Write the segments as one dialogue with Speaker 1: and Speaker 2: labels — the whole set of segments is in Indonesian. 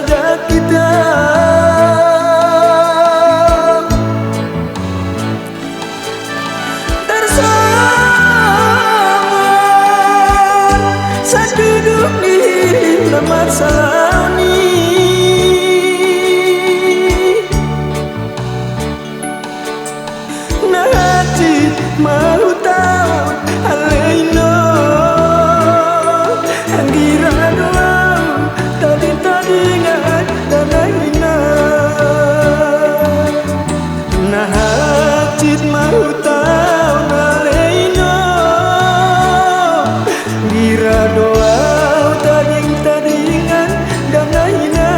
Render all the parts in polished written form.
Speaker 1: saja kita bersama saat duduk di masalah ini. Nah hati mau tahu alaino angira doang tadi-tadingan dan lainnya. Nah hati mau tahu alaino angira doang tadi-tadingan dan lainnya.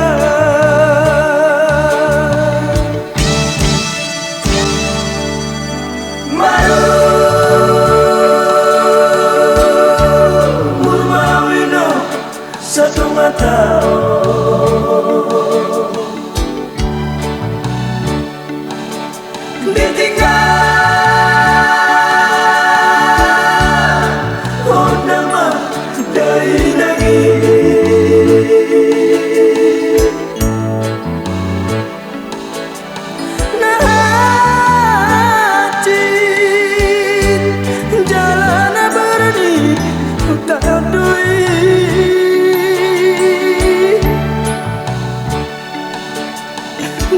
Speaker 1: Satu mata ditinggal oh nama dari lagi nah hati jalan berani tak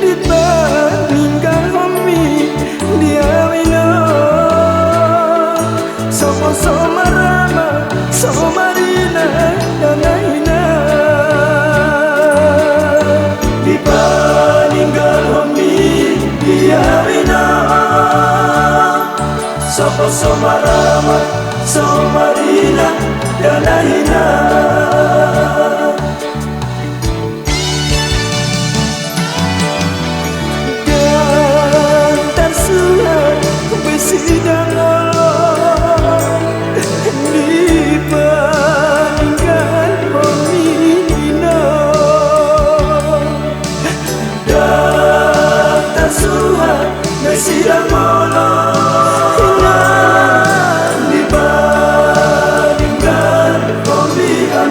Speaker 1: dibandingkan homi dia wino sama-sama rama sama rina dan lainnya. Dibandingkan homi dia wino sama-sama rama sama rina dan lainnya. Sidang Allah dibandingkan pemina daftar suhat sidang Allah dibandingkan pemina.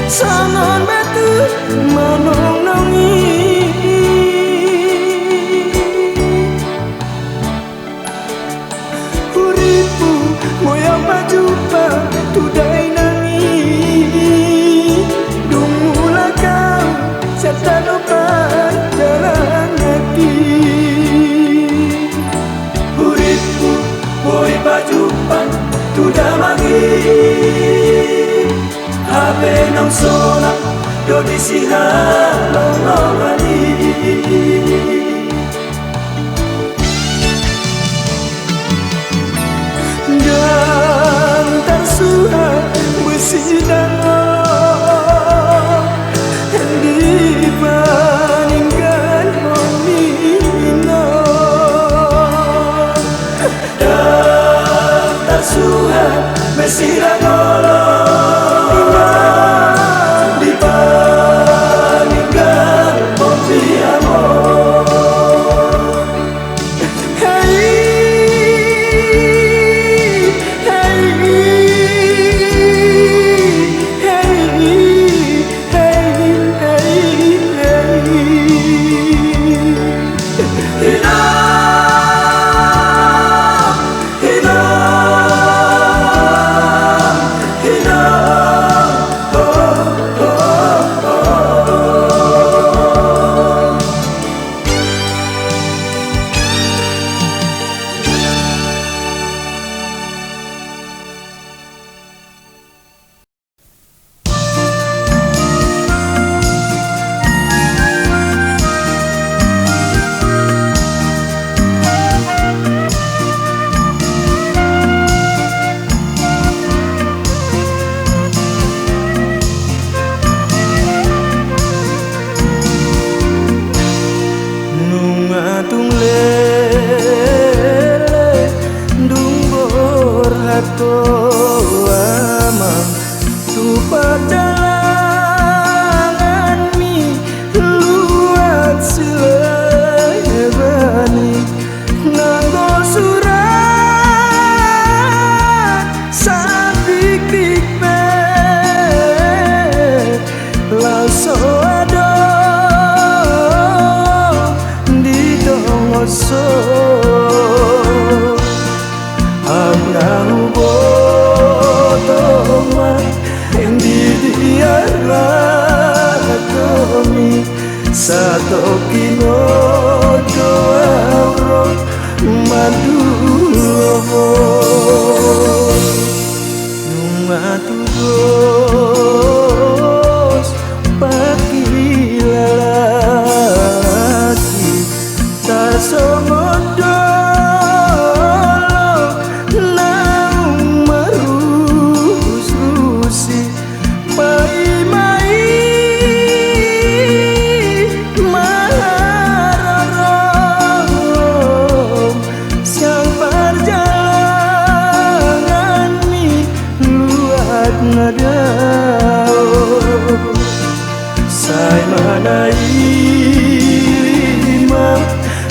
Speaker 1: Sangon batu menongi uripu moyang majupa tudai nangi dumula kau serta lupa jalan lagi uripu boy majupa tudai mangi Habe nang sona do di sihalong longani dan tersurat bersidang Allah dibandingkan homina dan tersurat bersidang Allah rasa ado di dongoso Anang botoma Endi diaratomi Sato kino doa maduloho Numatudos pakilalaki Tasomodolo nang marus-rusi Pai-mai maharorom Siang perjalanan mi luat nadao Sai manai lima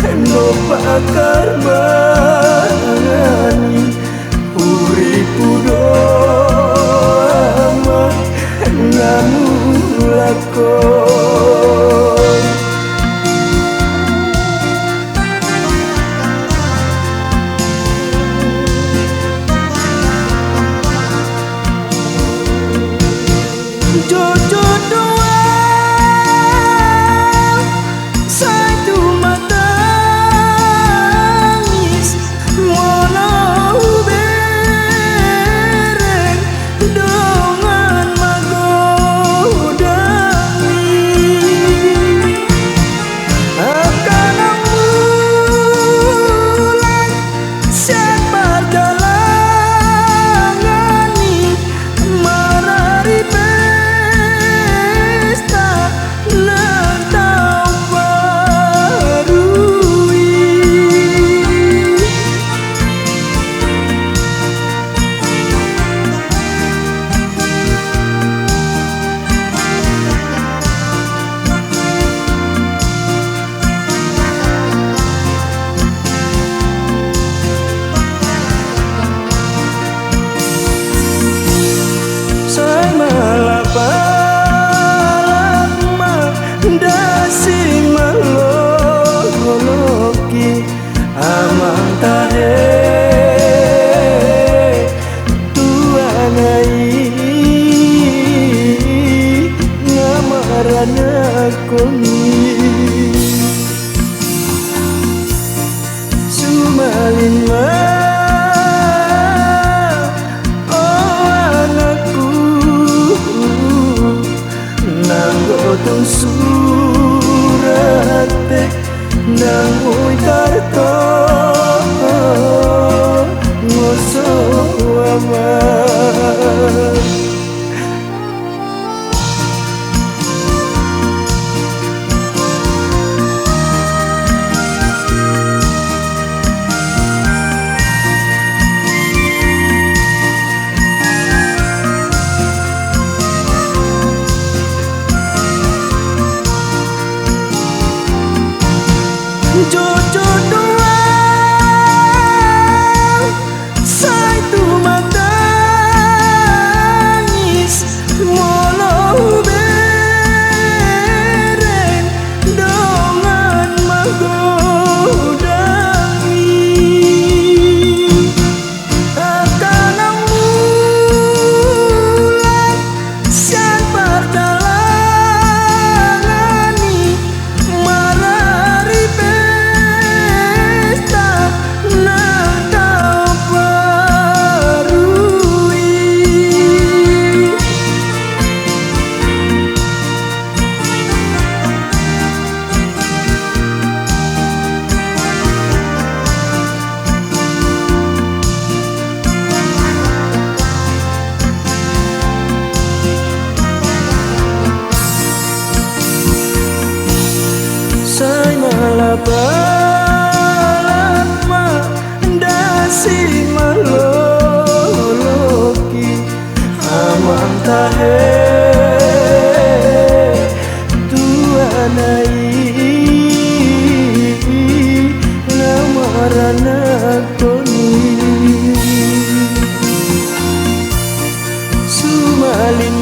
Speaker 1: endo pakar bangani uripu doama namun lakon Jojo doa satu mata tangis walau bereng dengan magodami akan bulan siapa jalangani marari pesta Natal barui Sai malapalama dasi maloloki amang tahe tuanai ngamarana koni Sumalin Nangotong surate nang uitarto ngoso amat Jojo doa satu mata tangis walau bereng dengan magodami akan bulan siang perjalanani marari Natal barui Sai malapalama dasi maloloki amang tahe tuanai namarana koni Sumalin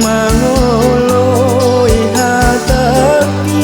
Speaker 1: Mangoloi hatapi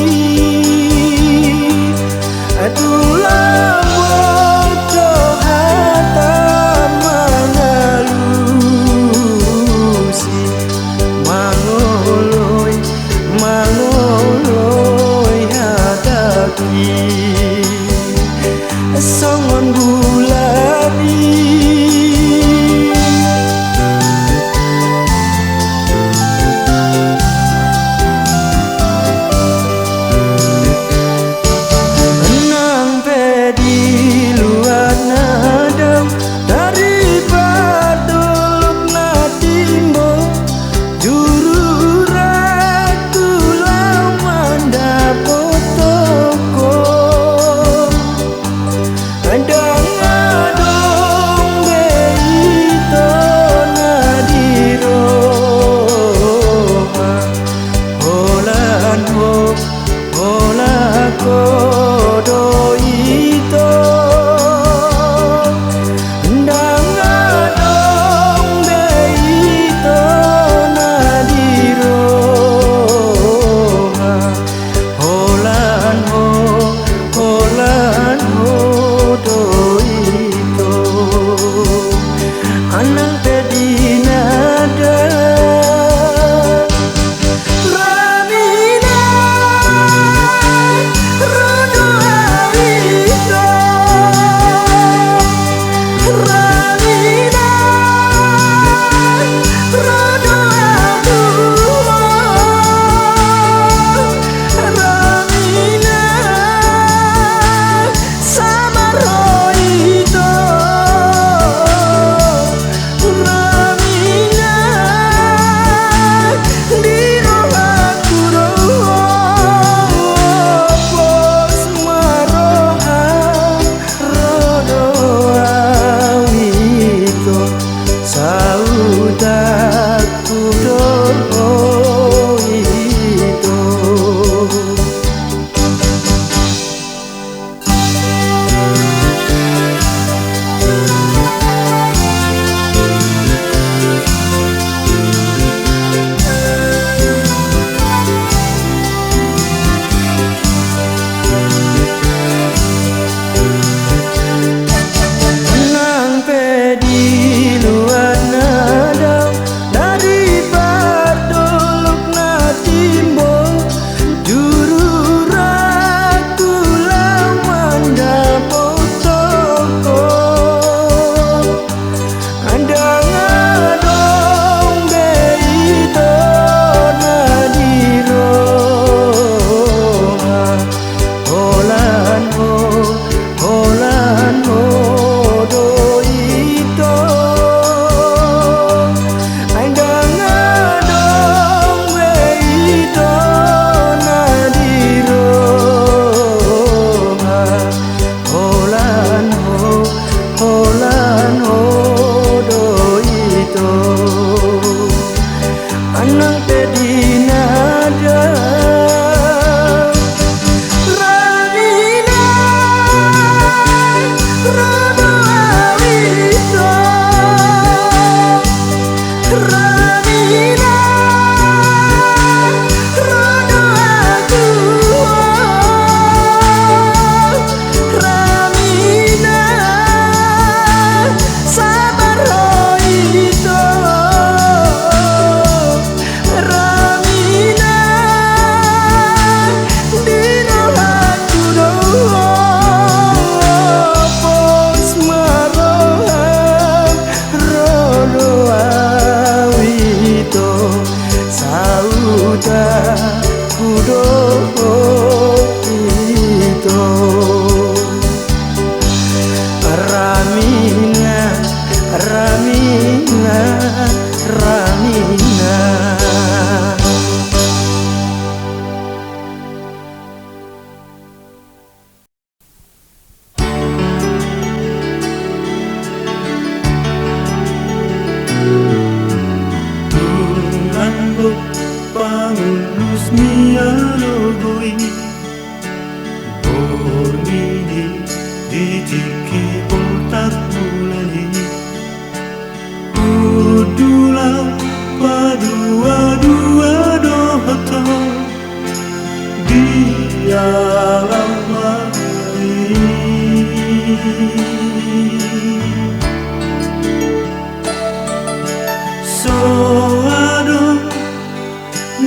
Speaker 1: Soado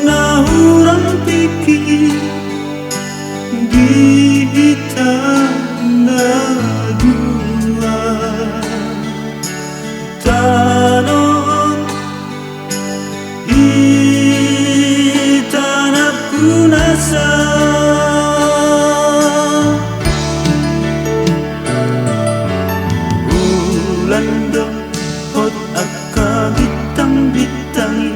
Speaker 1: na urang pikir di tanah dua tanon di tanah punasa bulan dong hot akka bitang-bitangi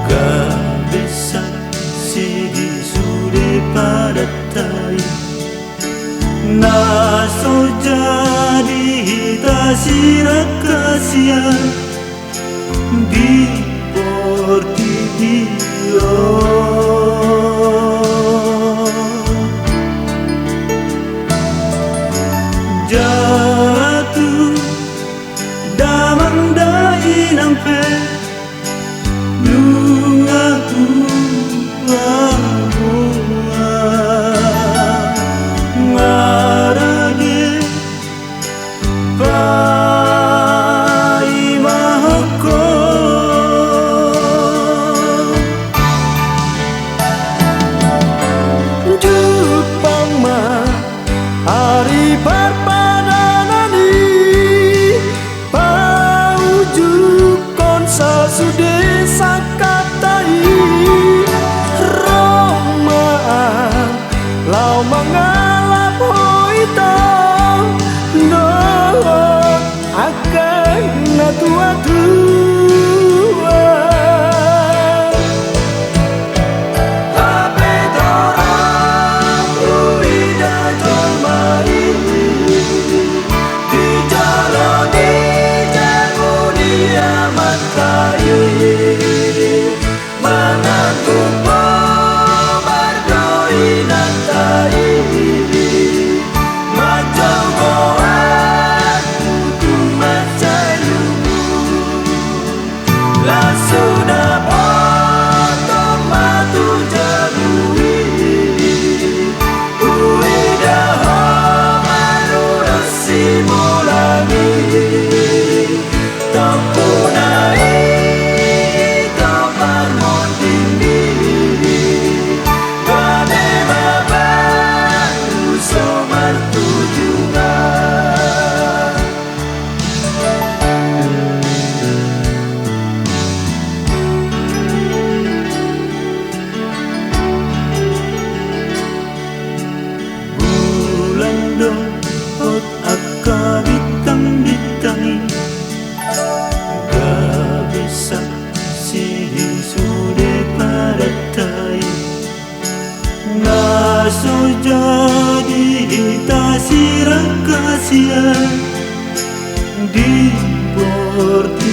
Speaker 1: gabesan sidi sude padatai naso jadi hita sirakasia di Portidio jatuh damang dai nampe lungaku buah ngarage pai mahoko Jepang ma hari perpadanani pauju konsa sude sakatai Roma lau mengalap hoita no akan natua-tua Tapi dorang uida jolmai di jalan di jago dia matai menantu pemardoi nantai macam goan kutu macayu lah sudah potong matu jabui uida homaru nasi mulani tampunai topar mondini gane babaku somar tujuan bulan dong hot akka bitang-bitangi gabisa sidi sude padatai naso jadi hita sirakasia di Portidio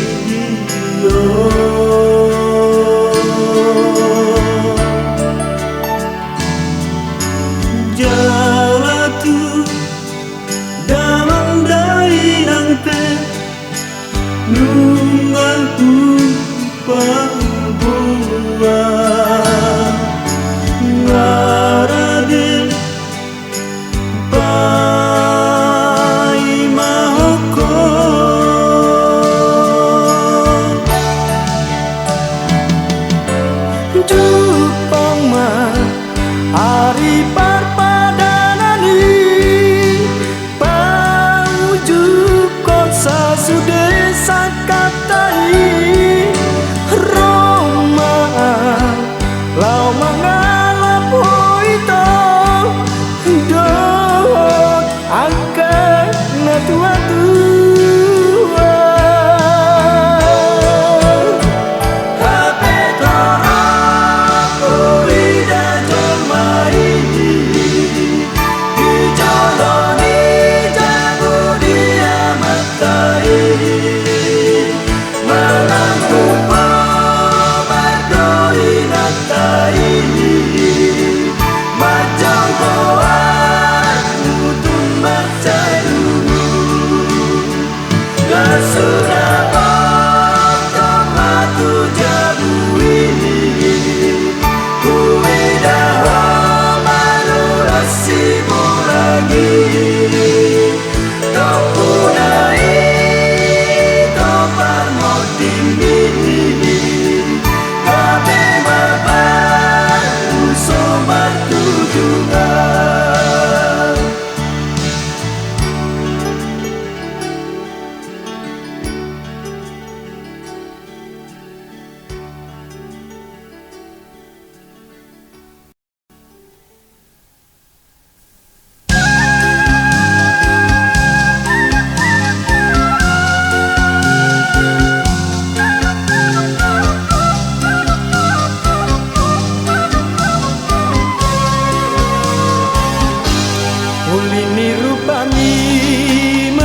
Speaker 1: jatuh damang dai nangpe nungaku pabuah ngarade pai mahoko Jepang ma hari perpadanani pauju konsa sude sakatai Roma lau mengalap hoita dot akan natua-tua Tapi dorang uida jolmai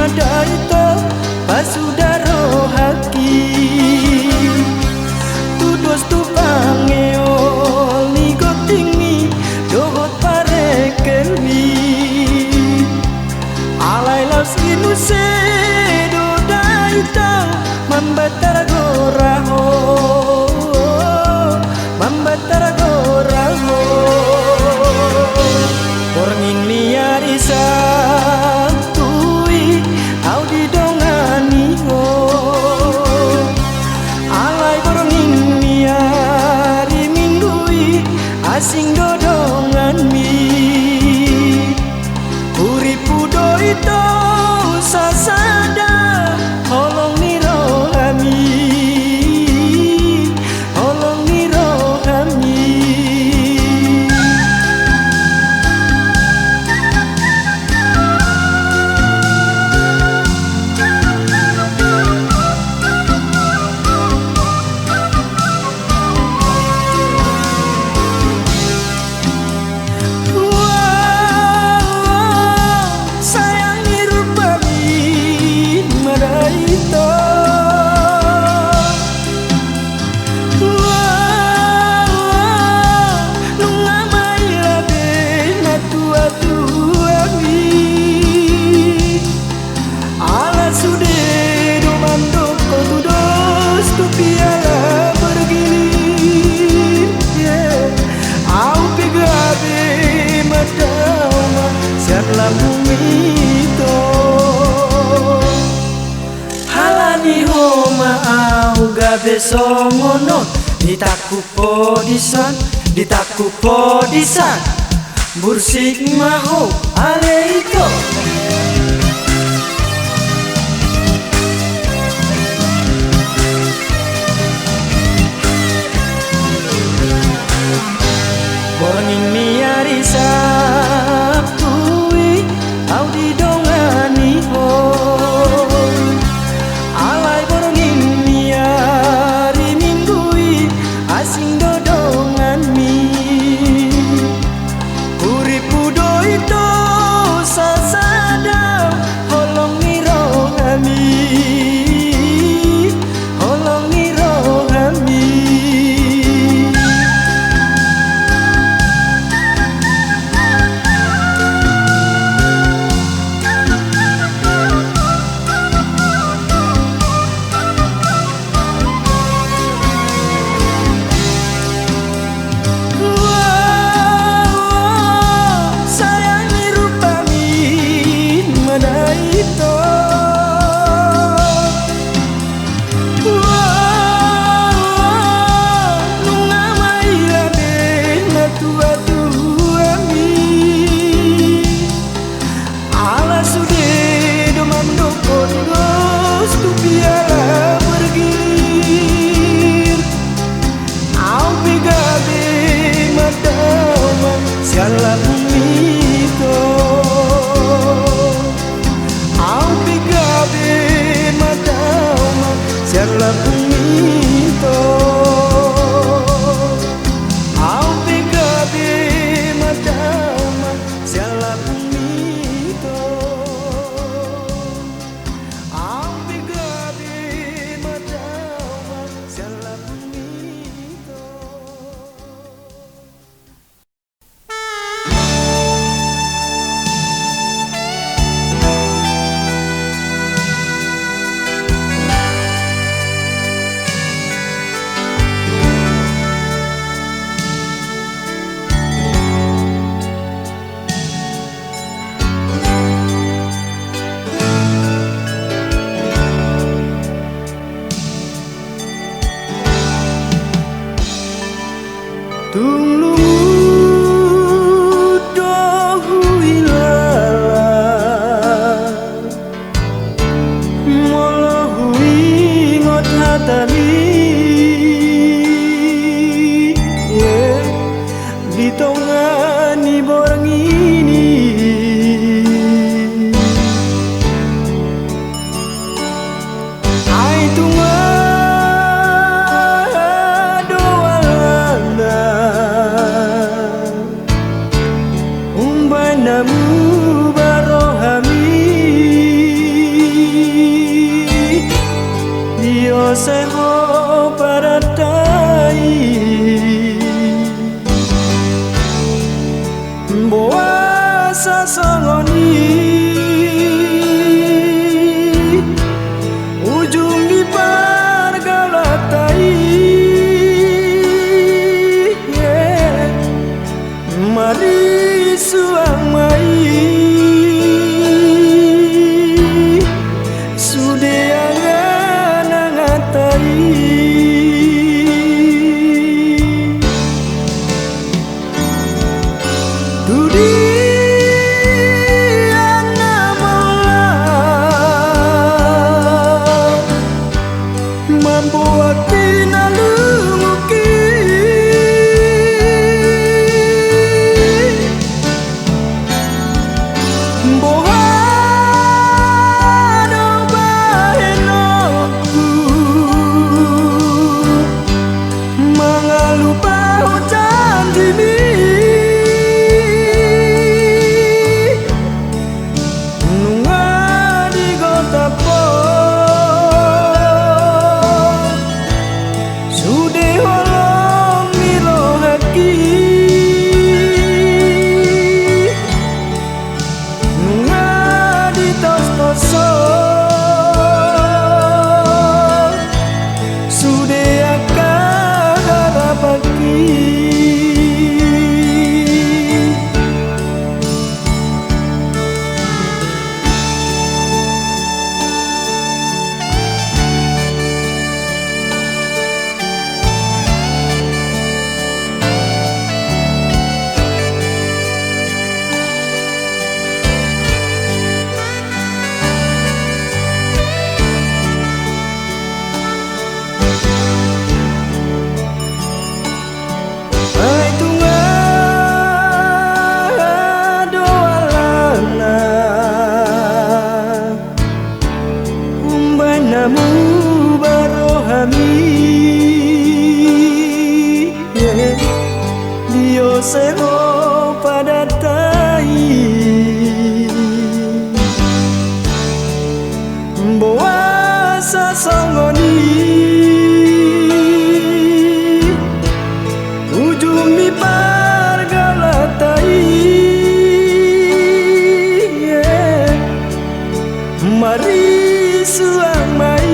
Speaker 1: madaito pasudaro haki tudos tu pangeol ni gotingi dohot pare kelmi alai laus inuse do daito mambatara goraho mambatara goraho orangin liari santui au di dongani ho alai orangin liari minggui asing dodongan mi uripu doito sasada holong niro kami holong niro kami halani homa au gabe songono ditaku podisan bursik maho aleito borngin miari saptui au di dongani ho alai borongin miari minggui asing dodongan mi uripu doito sasada holong niro kami holong niro kami
Speaker 2: namu barohami
Speaker 1: seho paratai boa sasongoni ujung di pargalatai mari suang mai seho pada tai boa sasongoni ujung mi pargalatai mari suang mai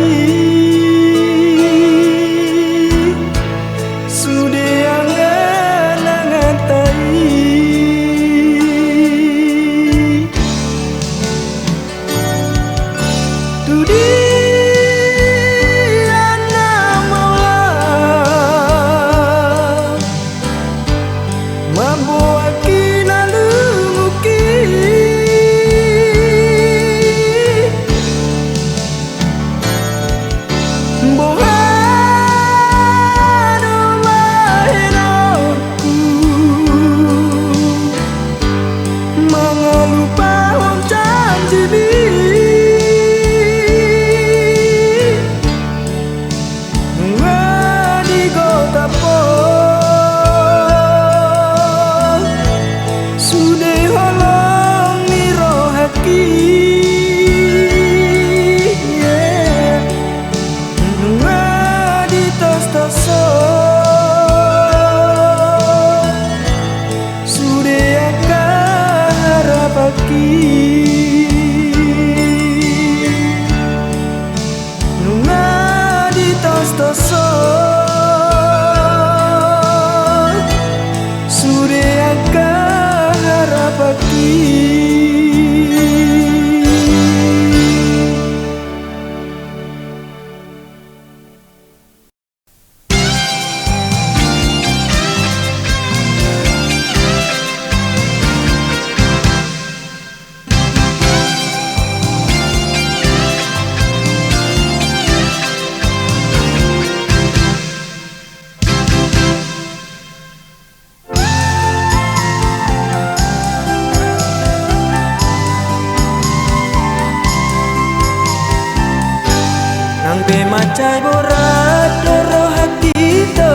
Speaker 1: macai borat doro hati to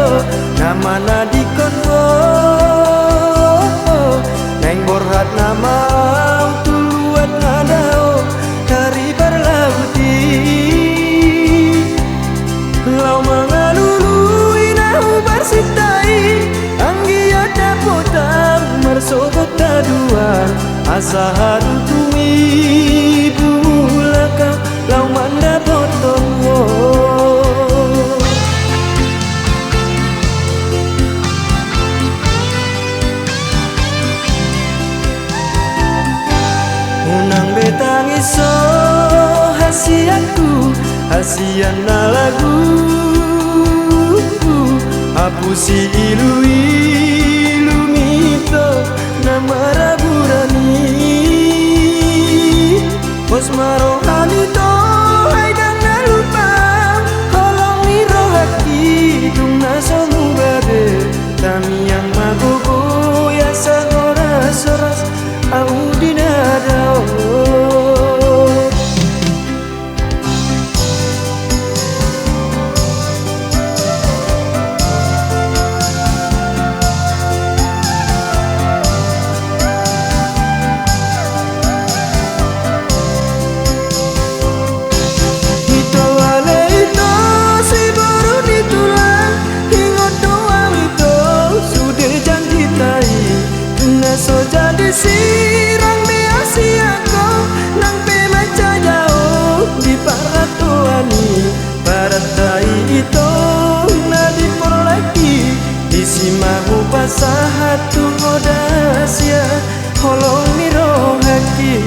Speaker 1: nama nadi kongo neng borat nama tuluat nadao dari berlauti baduan asa haru tumi bulaka lau manda botongo unang betang iso hasianku hasiana lagu apusi ilu mito nama raburani bos marohani to haidang nalupa holongi rohaki tungna somu babe kami yang magogo ya soras au dinadao so jadi sirang biasiako nang pemaca jauh di paratuani paratai itu nadi porlaki disimahu pasahatu hodasya holong mirohaki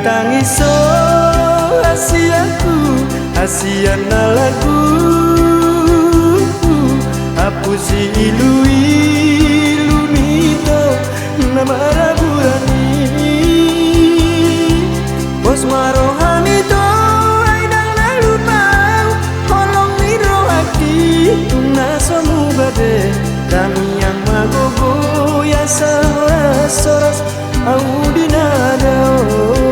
Speaker 1: tangiso hasiaku hasiana lagu apusi ilu mito nama raburani bos marohani to aidang nalupau holong mirohaki tungna somu bade kami yang magogo ya soras au dinadao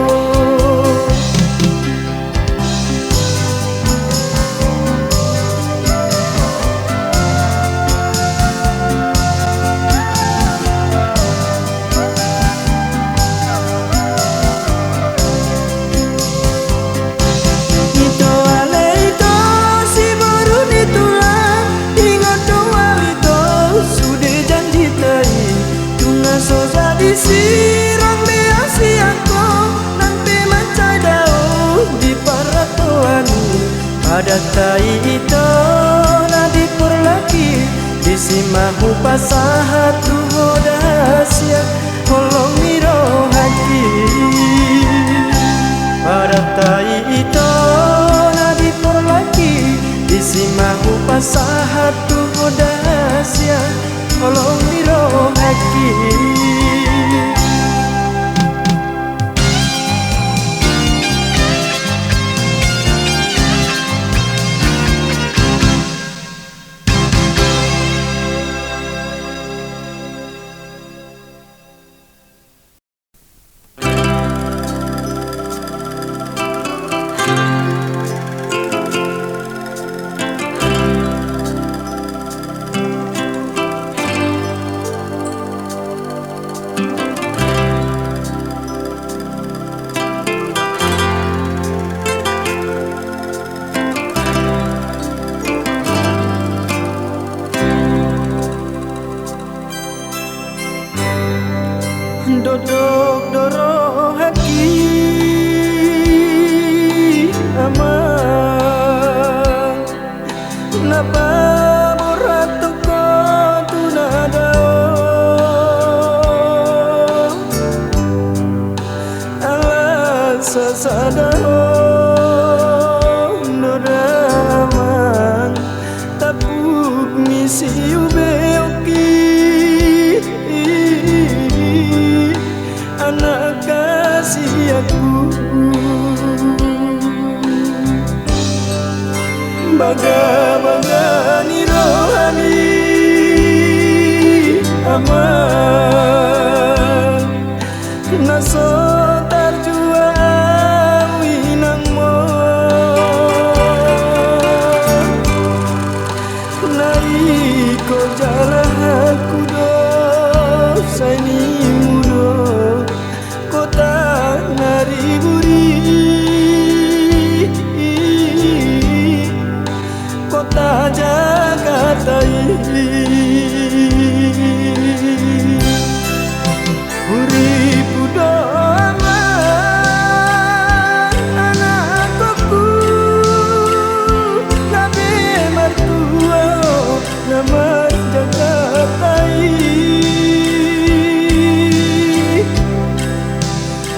Speaker 1: sirang biasiako nanti maca jauh di paratuani ada tai itu nadi porlaki disimahu pasahatu hodasya holong mirohaki ada tai itu nadi porlaki disimahu pasahatu hodasya holong mirohaki dodok doro haki amang napa boratu ko tunadao alas sasadao noramang tapuk misi ubeoki anak kasih aku baga-baga ni rohani aman naso tarjua winang mo nai ko jalah kudo saini mudo kota nariburi kota Jakarta uripu doa anakku nabe martua nama Jakarta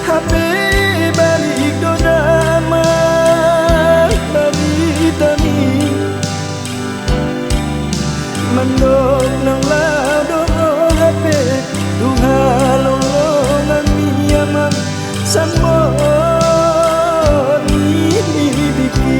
Speaker 1: hape balik dodama dari tani mandok nang lado hape duha lolongan miyaman sambo ni biki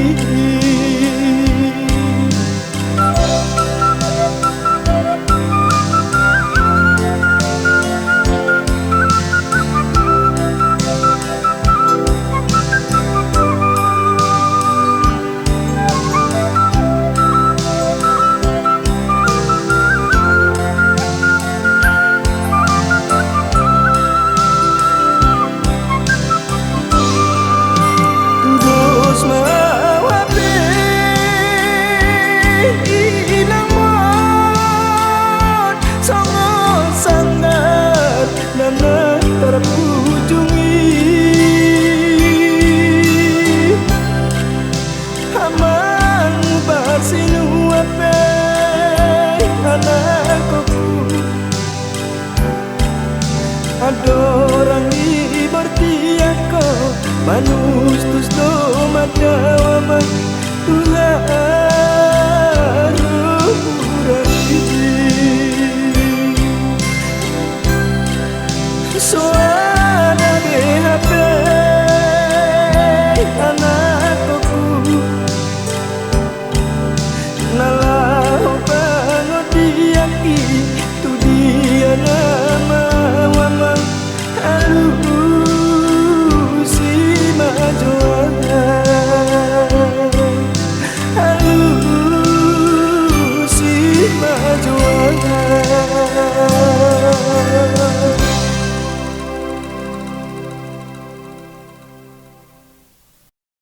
Speaker 1: terpujungi hamang basinu ape anakku adorang iberti aku manus tus do madawaman Tuhan